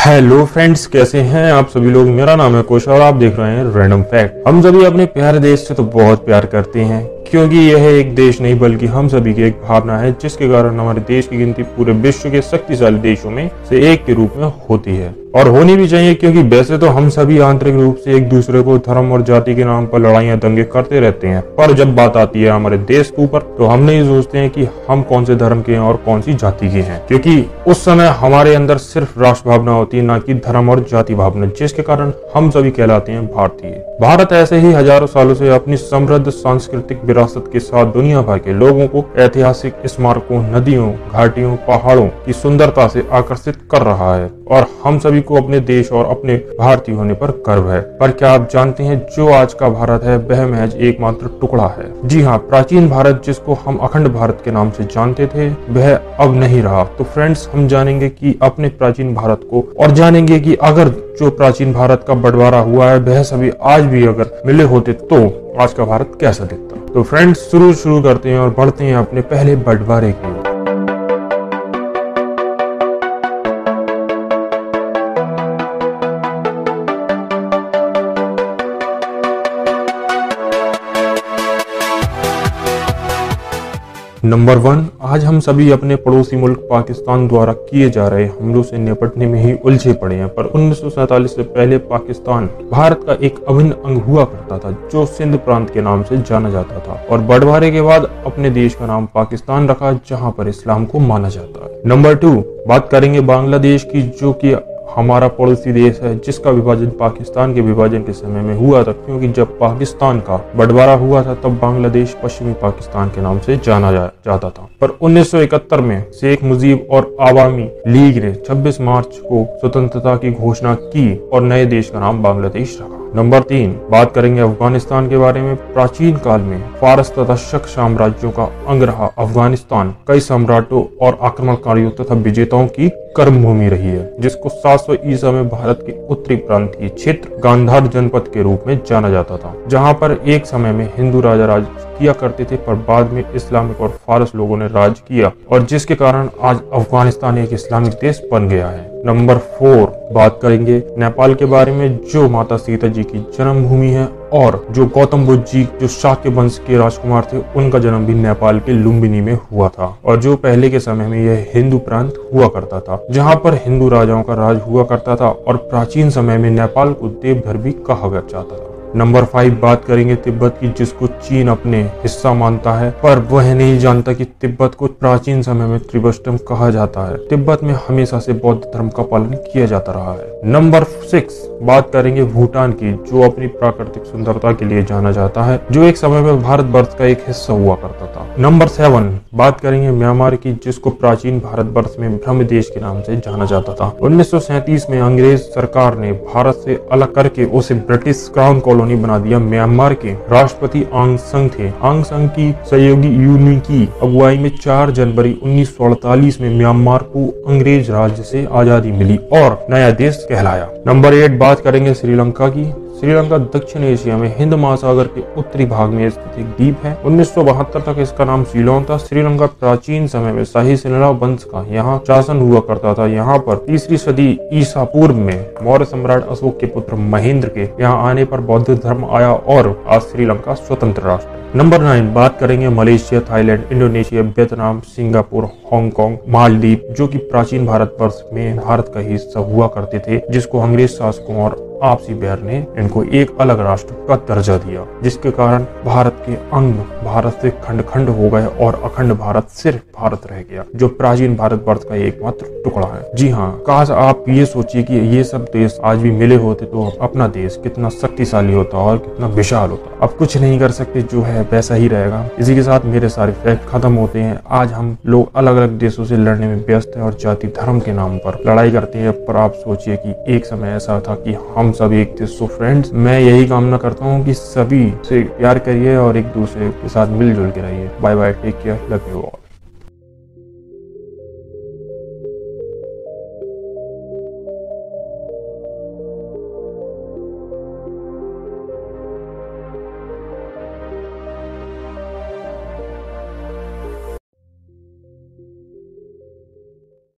Hello friends, कैसे हैं आप सभी लोग। मेरा नाम है कुश और आप देख रहे हैं रैंडम फैक्ट। हम सभी अपने प्यारे देश से तो बहुत प्यार करते हैं, क्योंकि यह एक देश नहीं बल्कि हम सभी की एक भावना है, जिसके कारण हमारे देश की गिनती पूरे विश्व के शक्तिशाली देशों में से एक के रूप में होती है और होनी भी चाहिए। क्योंकि वैसे तो हम सभी आंतरिक रूप से एक दूसरे को धर्म और जाति के नाम पर लड़ाइयां दंगे करते रहते हैं, पर जब बात आती है हमारे देश के ऊपर तो हम नहीं सोचते हैं कि हम कौन से धर्म के हैं और कौन सी जाति के हैं, क्योंकि उस समय हमारे अंदर सिर्फ राष्ट्र भावना होती है, ना कि धर्म और जाति भावना, जिसके कारण हम सभी कहलाते हैं भारतीय। भारत ऐसे ही हजारों सालों से अपनी समृद्ध सांस्कृतिक विरासत के साथ दुनिया भर के लोगों को ऐतिहासिक स्मारकों, नदियों, घाटियों, पहाड़ों की सुंदरता से आकर्षित कर रहा है और हम सभी को अपने देश और अपने भारतीय होने पर गर्व है। पर क्या आप जानते हैं, जो आज का भारत है वह महज एकमात्र टुकड़ा है। जी हाँ, प्राचीन भारत जिसको हम अखंड भारत के नाम से जानते थे वह अब नहीं रहा। तो फ्रेंड्स, हम जानेंगे कि अपने प्राचीन भारत को और जानेंगे कि अगर जो प्राचीन भारत का बंटवारा हुआ है वह सभी आज भी अगर मिले होते तो आज का भारत कैसा दिखता। तो फ्रेंड्स, शुरू करते हैं और बढ़ते हैं अपने पहले बंटवारे की ओर। नंबर 1, आज हम सभी अपने पड़ोसी मुल्क पाकिस्तान द्वारा किए जा रहे हमलों से निपटने में ही उलझे पड़े हैं। पर 1947 से पहले पाकिस्तान भारत का एक अभिन्न अंग हुआ करता था, जो सिंध प्रांत के नाम से जाना जाता था और बंटवारे के बाद अपने देश का नाम पाकिस्तान रखा, जहां पर इस्लाम को माना जाता है। नंबर 2, बात करेंगे बांग्लादेश की, जो कि हमारा पड़ोसी देश है, जिसका विभाजन पाकिस्तान के विभाजन के समय में हुआ था, क्योंकि जब पाकिस्तान का बंटवारा हुआ था तब बांग्लादेश पश्चिमी पाकिस्तान के नाम से जाना जाता था। पर 1971 में शेख मुजीब और आवामी लीग ने 26 मार्च को स्वतंत्रता की घोषणा की और नए देश का नाम बांग्लादेश रखा। नंबर 3, बात करेंगे अफगानिस्तान के बारे में। प्राचीन काल में फारस तथा शक साम्राज्यों का अंग रहा अफगानिस्तान कई सम्राटों और आक्रमणकारियों तथा विजेताओं की कर्मभूमि रही है, जिसको 700 ईसा में भारत के उत्तरी प्रांतीय क्षेत्र गांधार जनपद के रूप में जाना जाता था, जहां पर एक समय में हिंदू राजा राज किया करते थे, पर बाद में इस्लामिक और फारस लोगों ने राज किया और जिसके कारण आज अफगानिस्तान एक इस्लामिक देश बन गया है। नंबर 4, बात करेंगे नेपाल के बारे में, जो माता सीता जी की जन्मभूमि है और जो गौतम बुद्ध जी जो शाक्य वंश के राजकुमार थे, उनका जन्म भी नेपाल के लुम्बिनी में हुआ था और जो पहले के समय में यह हिंदू प्रांत हुआ करता था, जहां पर हिंदू राजाओं का राज हुआ करता था और प्राचीन समय में नेपाल को देवघर भी कहा जाता था। नंबर 5, बात करेंगे तिब्बत की, जिसको चीन अपने हिस्सा मानता है, पर वह नहीं जानता कि तिब्बत को प्राचीन समय में त्रिबष्टम कहा जाता है। तिब्बत में हमेशा से बौद्ध धर्म का पालन किया जाता रहा है। नंबर 6, बात करेंगे भूटान की, जो अपनी प्राकृतिक सुंदरता के लिए जाना जाता है, जो एक समय में भारत वर्ष का एक हिस्सा हुआ करता था। नंबर 7, बात करेंगे म्यांमार की, जिसको प्राचीन भारत वर्ष में ब्रह्म देश के नाम से जाना जाता था। 1937 में अंग्रेज सरकार ने भारत से अलग करके उसे ब्रिटिश क्राउन कॉलोनी बना दिया। म्यांमार के राष्ट्रपति आंग सान थे। आंग सान की सहयोगी यूनी की अगुवाई में 4 जनवरी 1948 में म्यांमार को अंग्रेज राज्य से आजादी मिली और नया देश कहलाया। नंबर 8, बात करेंगे श्रीलंका की। श्रीलंका दक्षिण एशिया में हिंद महासागर के उत्तरी भाग में स्थित एक द्वीप है। 1972 तक इसका नाम सीलोन था। श्रीलंका प्राचीन समय में शाही सिलला वंश का यहाँ शासन हुआ करता था। यहाँ पर 3री सदी ईसा पूर्व में मौर्य सम्राट अशोक के पुत्र महेंद्र के यहाँ आने पर बौद्ध धर्म आया और आज श्रीलंका स्वतंत्र राष्ट्र है। नंबर 9, बात करेंगे Malaysia, Thailand, Indonesia, Vietnam, Singapore, Hong Kong, Maldives, जो कि प्राचीन भारत वर्ष में भारत का हिस्सा हुआ करते थे, जिसको अंग्रेज शासकों और आपसी बैर ने इनको एक अलग राष्ट्र का दर्जा दिया, जिसके कारण भारत के अंग भारत से खंड खंड हो गए और अखंड भारत सिर्फ भारत रह गया, जो प्राचीन भारत वर्ष का एकमात्र टुकड़ा है। जी हाँ, काश आप ये सोचिए कि ये सब देश आज भी मिले होते तो अपना देश कितना शक्तिशाली होता और कितना विशाल होता। अब कुछ नहीं कर सकते, जो है वैसा ही रहेगा। इसी के साथ मेरे सारे फैक्ट खत्म होते हैं। आज हम लोग अलग अलग देशों से लड़ने में व्यस्त हैं और जाति धर्म के नाम पर लड़ाई करते हैं, पर आप सोचिए कि एक समय ऐसा था कि हम सभी एक थे। सो फ्रेंड्स, मैं यही कामना करता हूँ कि सभी से प्यार करिए और एक दूसरे के साथ मिलजुल के रहिए। Bye bye, take care, love you all.